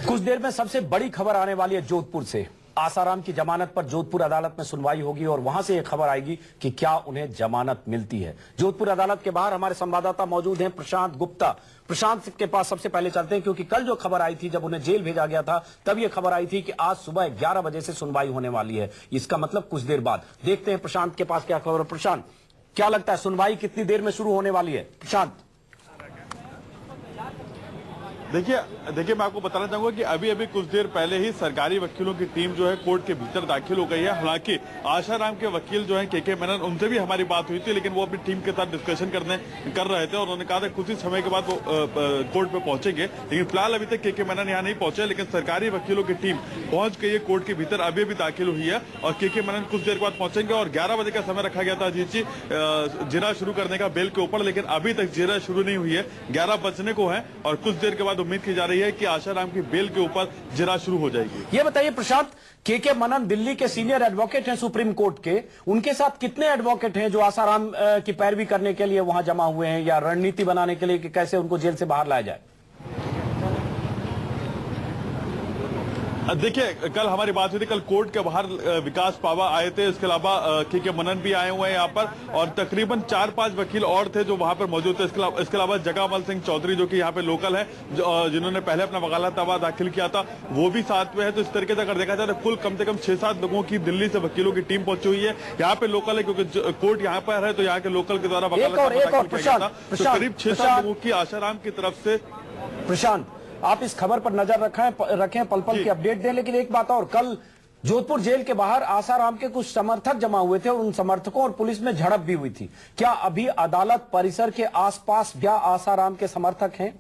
कुछ देर में सबसे बड़ी खबर आने वाली है जोधपुर से। आसाराम की जमानत पर जोधपुर अदालत में सुनवाई होगी और वहां से यह खबर आएगी कि क्या उन्हें जमानत मिलती है। जोधपुर अदालत के बाहर हमारे संवाददाता मौजूद हैं प्रशांत गुप्ता। प्रशांत के पास सबसे पहले चलते हैं, क्योंकि कल जो खबर आई थी, जब उन्हें जेल भेजा गया था, तब यह खबर आई थी कि आज सुबह 11 बजे से सुनवाई होने वाली है। इसका मतलब कुछ देर बाद। देखते हैं प्रशांत के पास क्या खबर है। प्रशांत, क्या लगता है सुनवाई कितनी देर में शुरू होने वाली है? प्रशांत। देखिए मैं आपको बताना चाहूंगा कि अभी कुछ देर पहले ही सरकारी वकीलों की टीम जो है कोर्ट के भीतर दाखिल हो गई है। हालांकि आसाराम के वकील जो है के मेनन, उनसे भी हमारी बात हुई थी, लेकिन वो अपनी टीम के साथ डिस्कशन कर रहे थे और उन्होंने कहा था कुछ ही समय के बाद वो कोर्ट पे पहुंचेंगे। लेकिन फिलहाल अभी तक के मेनन यहाँ नहीं पहुंचे, लेकिन सरकारी वकीलों की टीम पहुंच गई है कोर्ट के भीतर, अभी दाखिल हुई है और के मेनन कुछ देर बाद पहुंचेंगे। और 11 बजे का समय रखा गया था अजीत जी जिरा शुरू करने का बेल के ऊपर, लेकिन अभी तक जिरा शुरू नहीं हुई है। 11 बजने को है और कुछ देर के बाद उम्मीद की जा रही है कि आसाराम की बेल के ऊपर जिरा शुरू हो जाएगी। ये बताइए प्रशांत, के मनन दिल्ली के सीनियर एडवोकेट हैं सुप्रीम कोर्ट के, उनके साथ कितने एडवोकेट हैं जो आसाराम की पैरवी करने के लिए वहां जमा हुए हैं या रणनीति बनाने के लिए कि कैसे उनको जेल से बाहर लाया जाए? देखिए कल हमारी बात हुई थी, कल कोर्ट के बाहर विकास पावा आए थे, इसके अलावा के मनन भी आए हुए हैं यहाँ पर और तकरीबन 4-5 वकील और थे जो वहां पर मौजूद थे। इसके अलावा जगामल सिंह चौधरी जो कि यहाँ पे लोकल है, जिन्होंने पहले अपना वकालत दावा दाखिल किया था, वो भी साथ में है। तो इस तरीके से अगर देखा जाए तो कुल कम से कम 6-7 लोगों की दिल्ली से वकीलों की टीम पहुंची हुई है। यहाँ पे लोकल है क्योंकि कोर्ट यहाँ पर है, तो यहाँ के लोकल के द्वारा वकालत दावा दाखिल किया गया था। तो करीब 6-7 लोगों की आसाराम की तरफ से। प्रशांत, आप इस खबर पर नजर रखें, पल पल की अपडेट दें। लेकिन एक बात और, कल जोधपुर जेल के बाहर आसाराम के कुछ समर्थक जमा हुए थे और उन समर्थकों और पुलिस में झड़प भी हुई थी। क्या अभी अदालत परिसर के आसपास क्या आसाराम के समर्थक हैं?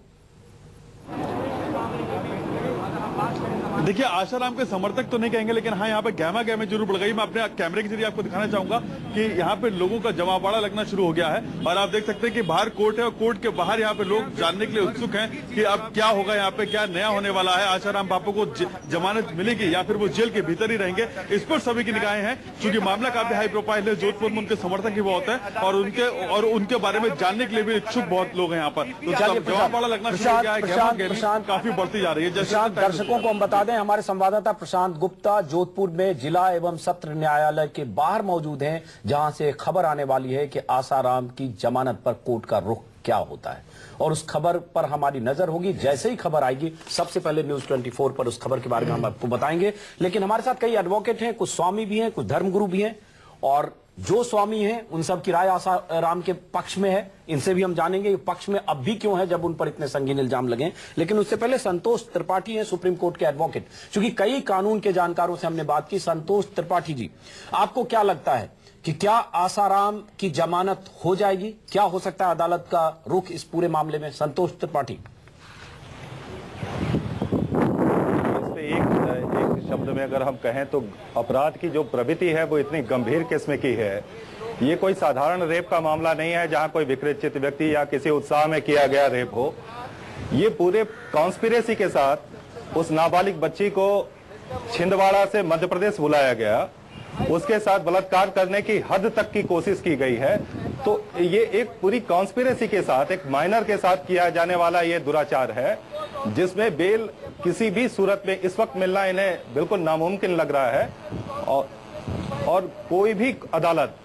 देखिए आसाराम के समर्थक तो नहीं कहेंगे, लेकिन हाँ यहाँ पे गहमा गहमी जरूर बढ़ गई। मैं अपने कैमरे के जरिए आपको दिखाना चाहूंगा कि यहाँ पे लोगों का जमावड़ा लगना शुरू हो गया है और आप देख सकते हैं कि बाहर कोर्ट है और कोर्ट के बाहर यहाँ पे लोग जानने के लिए उत्सुक हैं कि अब क्या होगा, यहाँ पे क्या नया होने वाला है। आसाराम बापू को जमानत मिलेगी या फिर वो जेल के भीतर ही रहेंगे, इस पर सभी की निगाहें हैं। क्योंकि मामला काफी हाई प्रोफाइल है, जोधपुर में उनके समर्थक ही बहुत है और उनके बारे में जानने के लिए भी इच्छुक बहुत लोग हैं यहाँ पर। तो जमावड़ा लगना शुरू हो गया है, काफी बढ़ती जा रही है। जैसे दर्शकों को हम बता दें, हमारे संवाददाता प्रशांत गुप्ता जोधपुर में जिला एवं सत्र न्यायालय के बाहर मौजूद हैं, जहां से खबर आने वाली है कि आसाराम की जमानत पर कोर्ट का रुख क्या होता है और उस खबर पर हमारी नजर होगी। जैसे ही खबर आएगी सबसे पहले न्यूज 24 पर उस खबर के बारे में हम आपको बताएंगे। लेकिन हमारे साथ कई एडवोकेट हैं, कुछ स्वामी भी हैं, कुछ धर्मगुरु भी हैं और जो स्वामी हैं उन सब की राय आसाराम के पक्ष में है। इनसे भी हम जानेंगे पक्ष में अब भी क्यों है जब उन पर इतने संगीन इल्जाम लगे। लेकिन उससे पहले संतोष त्रिपाठी हैं सुप्रीम कोर्ट के एडवोकेट, क्योंकि कई कानून के जानकारों से हमने बात की। संतोष त्रिपाठी जी, आपको क्या लगता है कि क्या आसाराम की जमानत हो जाएगी? क्या हो सकता है अदालत का रुख इस पूरे मामले में? संतोष त्रिपाठी। शब्द में अगर हम कहें तो अपराध की जो प्रवृत्ति है वो इतनी गंभीर किस्म की है। ये कोई साधारण रेप का मामला नहीं है जहां कोई विकृत व्यक्ति या किसी उत्साह में किया गया रेप हो। ये पूरे कॉन्स्पिरेसी के साथ उस नाबालिग बच्ची को छिंदवाड़ा से मध्य प्रदेश बुलाया गया, उसके साथ बलात्कार करने की हद तक की कोशिश की गई है। तो ये एक पूरी कॉन्स्पिरेसी के साथ एक माइनर के साथ किया जाने वाला ये दुराचार है, जिसमें बेल किसी भी सूरत में इस वक्त मिलना इन्हें बिल्कुल नामुमकिन लग रहा है। और कोई भी अदालत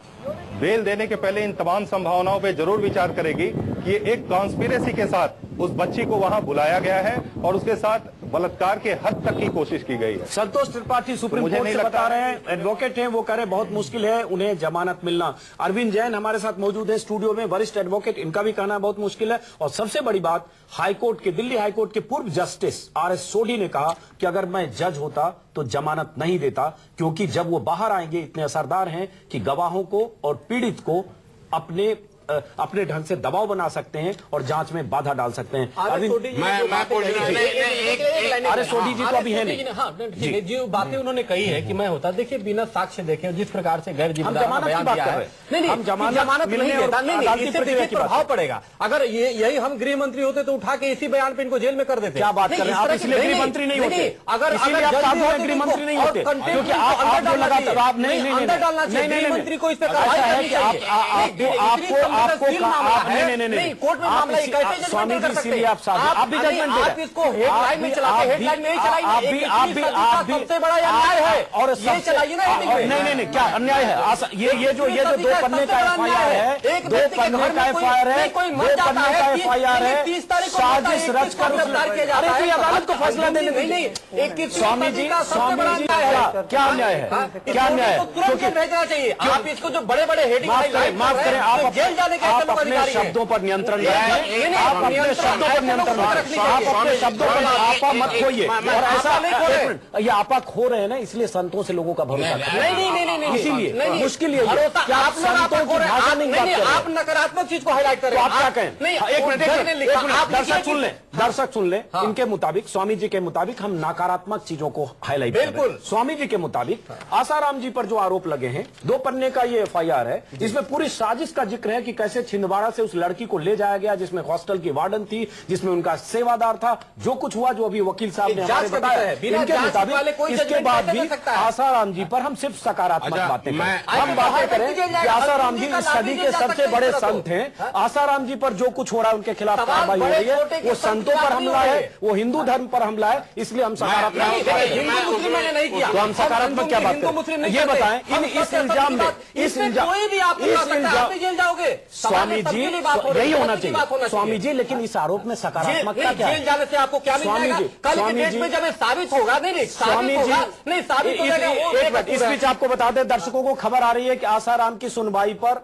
बेल देने के पहले इन तमाम संभावनाओं पे जरूर विचार करेगी कि ये एक कॉन्स्पिरेसी के साथ उस बच्ची को वहां बुलाया गया है और उसके साथ बलात्कार के हद तक की कोशिश की गई है। संतोष त्रिपाठी सुप्रीम कोर्ट से बता रहे हैं, एडवोकेट हैं, वो कह रहे हैं बहुत मुश्किल है उन्हें जमानत मिलना। अरविंद जैन हमारे साथ मौजूद है स्टूडियो में, वरिष्ठ एडवोकेट, इनका भी कहना बहुत मुश्किल है। और सबसे बड़ी बात, हाईकोर्ट के, दिल्ली हाईकोर्ट के पूर्व जस्टिस RS सोढी ने कहा कि अगर मैं जज होता तो जमानत नहीं देता, क्योंकि जब वो बाहर आएंगे इतने असरदार हैं कि गवाहों को और पीड़ित को अपने ढंग से दबाव बना सकते हैं और जांच में बाधा डाल सकते हैं। अरे सोढी जी तो अभी है नहीं। हाँ, जो बातें उन्होंने कही है कि मैं होता, देखिए बिना साक्ष्य देखे जिस प्रकार से गैर जिम्मेदार बयान दिया है, नहीं जमानत नहीं देता, नहीं इससे प्रभाव पड़ेगा। अगर यही हम गृह मंत्री होते तो उठा के इसी बयान पे इनको जेल में कर देते। क्या बात कर रहे हैं आप? इसलिए गृह मंत्री नहीं होते, अगर गृह मंत्री नहीं होते, क्योंकि आप जो लगातार आप नहीं अंदर डालना चाहिए मंत्री को इस पर। आपको आपको नहीं, कोर्ट में मामला कैसे स्वामी जी, इसीलिए आप भी जजमेंट आप इसको हेडलाइन में चलाते, हेडलाइन में ही चलाइए, सबसे बड़ा अन्याय है और ये चलाइए ना। नहीं, क्या अन्याय है? ये जो 2 पन्ने का FIR है, 2 पन्ने का FIR है, 2 पन्ने का FIR है, 30 तारीख को साजिश रच कर अदालत को फैसला देने नहीं। स्वामी जी, क्या अन्याय है? क्या अन्याय है? तुरंत भेजना चाहिए। आप इसको जो बड़े बड़े हेडिंग माफ करें, आप जेल जाने के अपने शब्दों पर नियंत्रण रखें, आप अपने शब्दों पर नियंत्रण रखें, आप अपने शब्दों पर आपा मत खोइए। और ऐसा ये आपा खो रहे हैं ना, इसलिए संतों से लोगों का भरोसा नहीं, इसीलिए मुश्किल ये आप संतों की भाषा नहीं, आप नकारात्मक चीज को हाईलाइट करें। आप क्या कहें? एक मिनट, दर्शक सुन ले। इनके मुताबिक, स्वामी जी के मुताबिक हम नकारात्मक चीजों को हाईलाइट कर रहे हैं। स्वामी जी के मुताबिक आसाराम जी पर जो आरोप लगे हैं, 2 पन्ने का ये FIR है, इसमें पूरी साजिश का जिक्र है कि कैसे छिंदवाड़ा से उस लड़की को ले जाया गया जिसमें हॉस्टल की वार्डन थी, जिसमें उनका सेवादार था। जो कुछ हुआ, जो अभी वकील साहब ने हमारे बताया, इनके मुताबिक इसके बाद भी आसाराम जी पर हम सिर्फ सकारात्मक बातें करें। हम बातें करें कि आसाराम जी इस सदी के सबसे बड़े संत हैं। आसाराम जी पर जो कुछ हो रहा है, उनके खिलाफ कार्रवाई हो रही है, वो संतों पर हमला है, वो हिंदू धर्म पर हमला है, इसलिए हम सकारात्मक मैंने नहीं किया। तो हम सकारात्मक क्या बात करें? ये बताएं, इस इल्जाम में, इस कोई भी आप जेल जाओगे स्वामी जी, यही होना चाहिए स्वामी जी। लेकिन इस आरोप में सकारात्मकता क्या है? जेल जाने से आपको क्या मिलेगा? कल के डेट में जब साबित होगा, स्वामी जी नहीं साबित होगा। इस बीच आपको बता दें, दर्शकों को खबर आ रही है कि आसाराम की सुनवाई पर,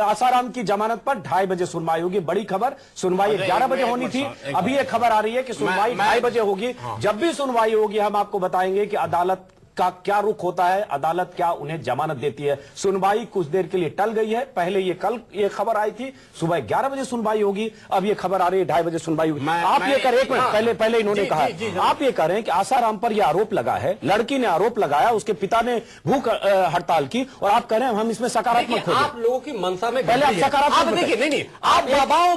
आसाराम की जमानत पर 2:30 बजे सुनवाई होगी। बड़ी खबर, सुनवाई 11 बजे होनी थी, अभी ये खबर आ रही है कि सुनवाई 2:30 बजे होगी। जब भी सुनवाई होगी हम आपको बताएंगे कि अदालत का क्या रुख होता है, अदालत क्या उन्हें जमानत देती है। सुनवाई कुछ देर के लिए टल गई है। पहले ये कल ये खबर आई थी सुबह 11 बजे सुनवाई होगी, अब ये खबर आ रही है 2:30 बजे सुनवाई होगी। आप ये करें, एक मिनट, पहले इन्होंने कहा, आप ये करें कि आसाराम पर यह आरोप लगा है, लड़की ने आरोप लगाया, उसके पिता ने भूख हड़ताल की, और आप कह रहे हैं हम इसमें सकारात्मक हो। आप लोगों की मनसा में पहले आप सकारात्मक देखिए, नहीं आप बाबाओ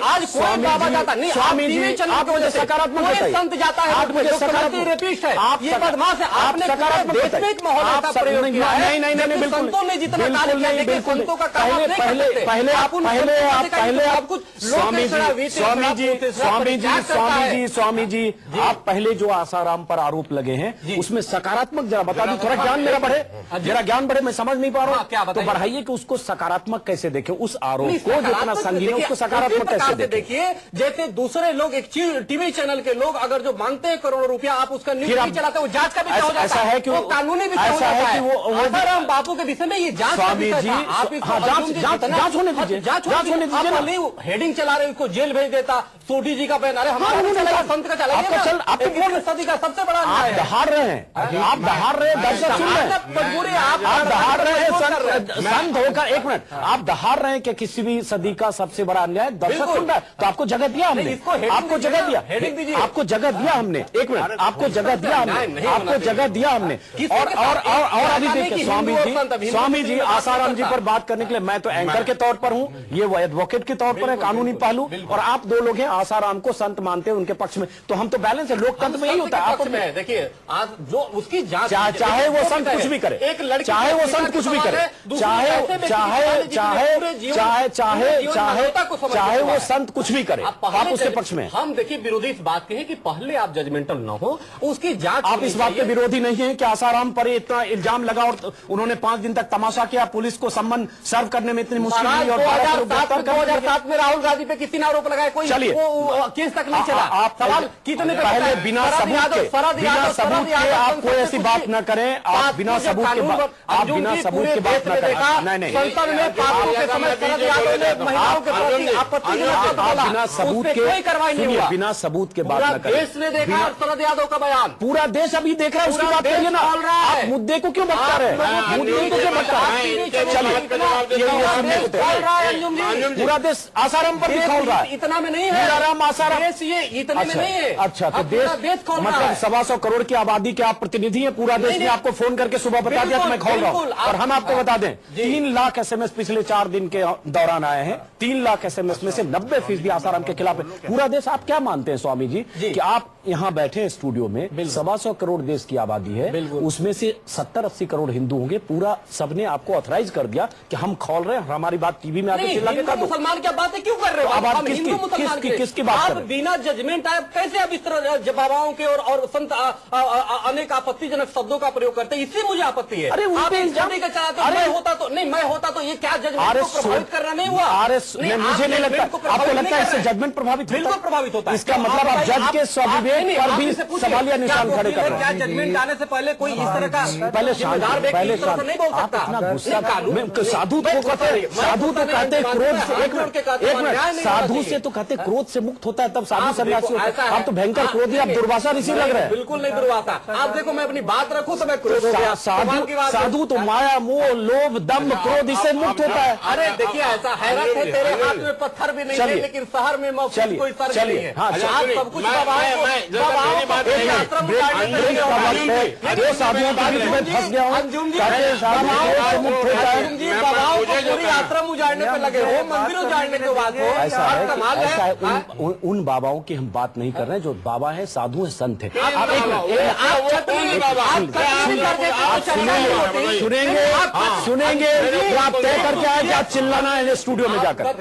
आज कोई बाबा जाता नहीं, स्वामी जी आप मुझे सकारात्मक संत जाता है, आप मुझे सकारात्मक, आप ये बदमाश है, आपने सकारात्मक नहीं, बिल्कुल संतों ने जितना कार्य किया, देखिए संतों का काम आप नहीं कर सकते। पहले आप स्वामी जी आप पहले जो आसाराम पर आरोप लगे हैं उसमें सकारात्मक जरा बता दी, थोड़ा ज्ञान मेरा बढ़े, जरा ज्ञान बढ़े, मैं समझ नहीं पा रहा हूँ, तो बढ़ाइए कि उसको सकारात्मक कैसे देखें, उस आरोप को जो इतना संगीन है उसको सकारात्मक कैसे देखिए। जैसे दूसरे लोग, एक टीवी चैनल के लोग अगर जो मांगते हैं करोड़ों रुपया, आप उसका न्यूज नहीं चलाते, वो जांच का भी ऐसा है कि वो कानूनी भी ऐसा है कि वो आसाराम बापू के विषय में ये जांच, स्वामी जी जांच होने दीजिए, हेडिंग चला रहे उसको जेल भेज देता। सोढ़ी जी का बयान, अरे हमारा संत का चला सदी का सबसे बड़ा आप दहाड़ रहे हैं, आप दहाड़ रहे हैं, दर्शक सुन रहे हैं, आप दहाड़ रहे हैं संत होकर, एक मिनट, आप दहाड़ रहे हैं कि किसी भी सदी का सबसे बड़ा अन्याय, दर्शक सुन रहा है, तो आपको जगह दिया हमने, आपको जगह दिया, आपको जगह दिया हमने, एक मिनट, आपको जगह दिया हमने, आपको जगह दिया हमने। और अभी देखिए स्वामी जी आसाराम जी पर बात करने के लिए, मैं तो एंकर के तौर पर हूं, ये वो एडवोकेट के तौर पर है, कानूनी पहलू, और आप 2 लोग हैं आसाराम को संत मानते हैं, उनके पक्ष में, तो हम तो बैलेंस है, लोकतंत्र में यही होता है। आप देखिए आज जो उसकी जांच, चाहे वो संत कुछ भी करे, एक लड़की, चाहे वो संत कुछ भी करे, चाहे वो संत कुछ भी करे, आप उसके पक्ष में। हम देखिए विरोधी इस बात के हैं कि पहले आप जजमेंटल न हो, उसकी जांच। आप इस बात के विरोधी नहीं है कि आसाराम पर इतना इल्जाम लगा और उन्होंने 5 दिन तक तमाशा किया, पुलिस को सम्मन सर्व करने में इतनी मुश्किल हुई, और 2007 में राहुल गांधी पे किसी ने आरोप लगाया, कोई केस तक नहीं चला। आप सवाल कितने पहले बिना सबूत के आप कोई ऐसी बात न करें, आप बिना सबूत के बात न करें। नहीं, संसद में पापों के समय शरद यादव ने महिलाओं के प्रति आपत्ति बिना सबूत के कोई कार्रवाई नहीं हुआ, बिना सबूत के बात न करें। देश ने देखा शरद यादव का बयान, पूरा देश अभी देख रहा है, उसकी बात करिए ना, आप मुद्दे को क्यों भटका रहे हैं, मुद्दे को क्यों भटका रहे हैं? पूरा देश आसाराम पर भी खोल रहा है, इतना में नहीं है आसाराम, ये इतने में नहीं है। अच्छा, तो देश मतलब 125 करोड़ की आबादी के आप प्रतिनिधि हैं, पूरा देश ने आपको फोन करके सुबह बता दिया कि मैं खोल रहा हूँ। और हम आपको बता दें 3 लाख SMS पिछले 4 दिन के दौरान आए हैं, 3 लाख SMS में से 90% आसाराम के खिलाफ है। पूरा देश, आप क्या मानते हैं स्वामी जी कि आप यहाँ बैठे स्टूडियो में 125 करोड़ करोड़ देश की आबादी है, उसमें से 70-80 करोड़ हिंदू होंगे। पूरा सबने आपको ऑथराइज कर दिया कि हम खोल रहे हैं, हमारी बात टीवी में आके चिल्ला के कर दो। मुसलमान क्या बातें क्यों कर रहे हो? आप किसकी बात कर रहे हो? बिना जजमेंट आए कैसे आप इस तरह बाबाओं के और संत अनेक आपत्तिजनक शब्दों का प्रयोग करते हैं? इससे मुझे आपत्ति है। अरे आप का चाहते मैं होता तो ये क्या जजमेंट को प्रभावित करना नहीं हुआ? मुझे नहीं लगता। आपको लगता है इससे जजमेंट प्रभावित? बिल्कुल प्रभावित होता है। इसका मतलब आप जज के स्वविवेक पर भी सवालिया निशान खड़े कर रहे हैं। क्या जजमेंट आने से पहले कोई इस तरह का पहले जिम्मेदार व्यक्ति इस तरह से नहीं बोल सकता? साधु तो कहते क्रोध से, साधु से तो कहते क्रोध से मुक्त होता है, तब साधु सन्यासी होता है। आप तो भयंकर क्रोधी, आप दुर्वासा ऋषि लग रहे हैं। बिल्कुल नहीं दुर्वासा। आप देखो मैं अपनी बात रखूं तो मैं क्रोध हो गया। साधु तो माया मोह लोभ दम्भ क्रोध इससे मुक्त होता है। अरे देखिए ऐसा हैरत है, तेरे हाथ में पत्थर भी नहीं है लेकिन शहर में मौसम कोई सर नहीं है। सब कुछ साधुओं के बीच में फंस गया हूँ। आश्रम उजाड़ने पे लगे हो, मंदिर उजाड़ने के बाद हो। ऐसा है उन बाबाओं की हम बात नहीं कर रहे हैं जो बाबा है, साधु है, संत है। सुनेंगे आप तय करके आए कि आप चिल्लाना है स्टूडियो में जाकर। आज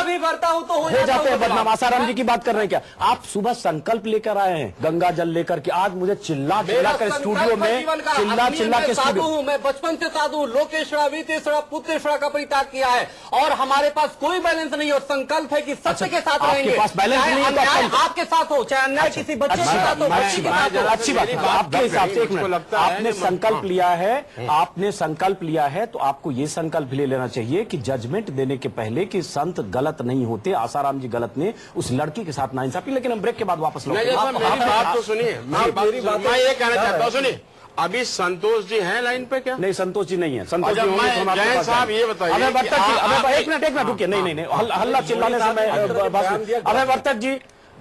भी करता हूँ तो हो जाते हैं बदनाम। आसाराम जी की बात कर रहे हैं क्या? आप सुबह संकल्प लेकर आए हैं गंगा जल लेकर के, आज मुझे चिल्ला कर स्टूडियो में चिल्ला के स्टूडियो। मैं बचपन से साधु हूँ, लोकेश्वरा वीतेश्वरा पुत्रेश्वरा का परित्याग किया है और हमारे पास कोई बैलेंस नहीं और संकल्प है कि सत्य के साथ रहेंगे। आपके पास बैलेंस नहीं है तो आपके साथ हो, चाहे अन्याय किसी बच्चे के साथ हो, अच्छी बात। आपके हिसाब से एक मिनट, आपने संकल्प लिया है, आपने संकल्प लिया है तो आपको ये संकल्प ले लेना चाहिए कि जजमेंट देने के पहले कि संत गलत नहीं होते। आसाराम जी गलत ने उस लड़की के साथ नाइंसाफी। लेकिन हम ब्रेक के बाद वापस मेरी बात तो सुनिए, मैं ये कहना चाहता हूँ, सुनिए अभी संतोष जी हैं लाइन पे क्या? नहीं, संतोष जी नहीं है। संतोष जी जैन साहब ये बताइए। अबे वर्तक जी, एक मिनट रुकिए। नहीं, हल्ला चिल्लाने से मैं। अबे वर्तक जी,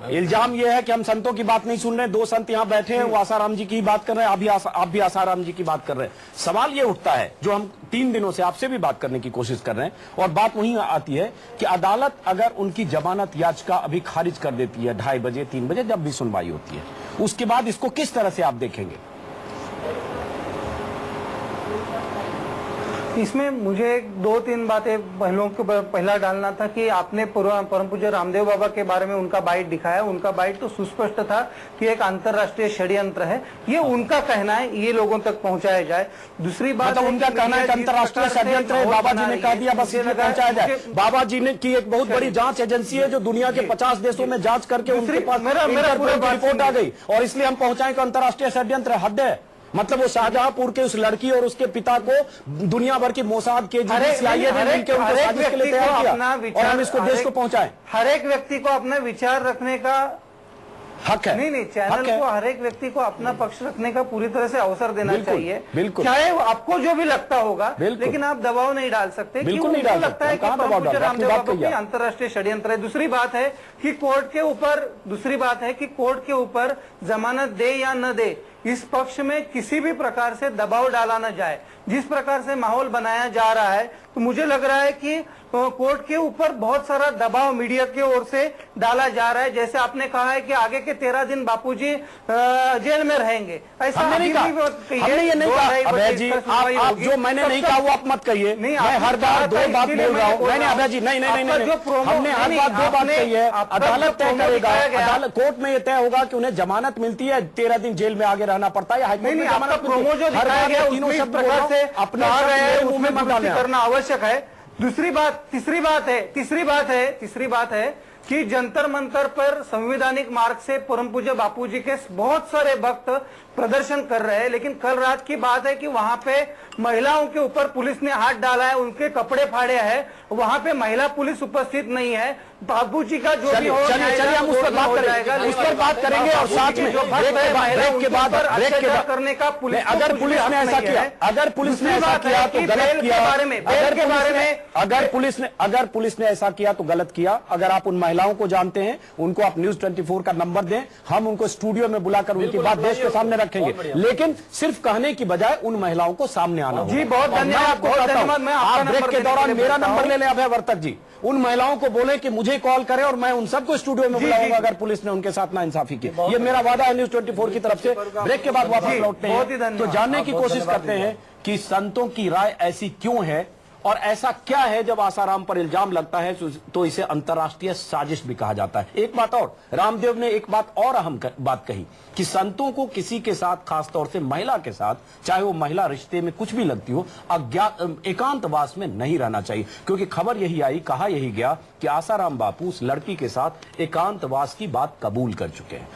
इल्जाम ये है कि हम संतों की बात नहीं सुन रहे। दो संत यहाँ बैठे हैं, वो आसाराम जी की बात कर रहे हैं, आप भी आसाराम जी की बात कर रहे हैं। सवाल ये उठता है जो हम 3 दिनों से आपसे भी बात करने की कोशिश कर रहे हैं और बात वहीं आती है कि अदालत अगर उनकी जमानत याचिका अभी खारिज कर देती है 2:30 बजे 3 बजे जब भी सुनवाई होती है, उसके बाद इसको किस तरह से आप देखेंगे? इसमें मुझे 2-3 बातें पहलों के पहला डालना था कि आपने परम पूज्य रामदेव बाबा के बारे में उनका बाइट दिखाया। उनका बाइट तो सुस्पष्ट था कि एक अंतर्राष्ट्रीय षड्यंत्र है, ये उनका कहना है, ये लोगों तक पहुंचाया जाए। दूसरी बात मतलब उनका कहना है कि अंतर्राष्ट्रीय षड्यंत्र है, बाबा जी ने कह दिया बस ये पहुंचाया जाए। बाबा जी ने की एक बहुत बड़ी जांच एजेंसी है जो दुनिया के 50 देशों में जांच करके उनके पास मेरा रिपोर्ट आ गई और इसलिए हम पहुंचाएं कि अंतर्राष्ट्रीय षड्यंत्र हद है। मतलब वो शाहजहांपुर के उस लड़की और उसके पिता को दुनिया भर की मोसाद के और हम इसको देश को पहुंचाएं। हर एक व्यक्ति को अपना विचार रखने का हक है। नहीं, चैनल को हर एक व्यक्ति को अपना पक्ष रखने का पूरी तरह से अवसर देना चाहिए। बिल्कुल, चाहे आपको जो भी लगता होगा, लेकिन आप दबाव नहीं डाल सकते। बिल्कुल नहीं डाल लगता है कि रामदेव बाबा की अंतर्राष्ट्रीय षड्यंत्र है। दूसरी बात है कि कोर्ट के ऊपर जमानत दे या न दे, इस पक्ष में किसी भी प्रकार से दबाव डाला न जाए। जिस प्रकार से माहौल बनाया जा रहा है तो मुझे लग रहा है कि कोर्ट के ऊपर बहुत सारा दबाव मीडिया की ओर से डाला जा रहा है। जैसे आपने कहा है कि आगे के 13 दिन बापूजी जेल में रहेंगे, ऐसा हमने नहीं कहा। हमने ये नहीं कहा अभय जी, आप जो मैंने नहीं कहा वो आप मत कहिए। मैं हर बार 2 बात बोल रहा हूँ। मैंने अभय जी नहीं, हमने हर बार 2 बात कही है। अदालत तय करेगा, अदालत कोर्ट में ये तय होगा कि उन्हें जमानत मिलती है, 13 दिन जेल में आगे रहना पड़ता है। प्रोमो जो दिखाया गया तीनों प्रकार से अपना करना आवश्यक है। तीसरी बात है कि जंतर मंतर पर संवैधानिक मार्ग से परम पूज्य बापूजी के बहुत सारे भक्त प्रदर्शन कर रहे हैं, लेकिन कल रात की बात है कि वहां पे महिलाओं के ऊपर पुलिस ने हाथ डाला है, उनके कपड़े फाड़े हैं, वहां पे महिला पुलिस उपस्थित नहीं है। बापूजी का जो भी हो, चलिए हम उस पर बात करेंगे और साथ में ब्रेक के बाद करने का पुलिस, अगर पुलिस ने ऐसा किया तो गलत किया। अगर पुलिस ने ऐसा किया तो गलत किया। अगर आप उन महिलाओं को जानते हैं, उनको आप न्यूज 24 का नंबर दें, हम उनको स्टूडियो में बुलाकर उनकी बात देश के सामने रखेंगे। लेकिन सिर्फ कहने की बजाय उन महिलाओं को सामने आना। जी बहुत धन्यवाद, आप ब्रेक के दौरान मेरा नंबर ले लें अभय वर्तक जी। उन महिलाओं को बोले कि मुझे मुझे कॉल करें और मैं उन सबको स्टूडियो में बुलाऊंगा अगर पुलिस ने उनके साथ नाइंसाफी की। ये मेरा वादा है न्यूज़ 24 की तरफ से। ब्रेक के बाद वापस लौटते हैं तो जानने की कोशिश करते हैं कि संतों की राय ऐसी क्यों है और ऐसा क्या है जब आसाराम पर इल्जाम लगता है तो इसे अंतर्राष्ट्रीय साजिश भी कहा जाता है। एक बात और, रामदेव ने एक बात और अहम बात कही कि संतों को किसी के साथ, खासतौर से महिला के साथ, चाहे वो महिला रिश्ते में कुछ भी लगती हो, एकांतवास में नहीं रहना चाहिए। क्योंकि खबर यही आई, कहा यही गया कि आसाराम बापू उस लड़की के साथ एकांतवास की बात कबूल कर चुके हैं।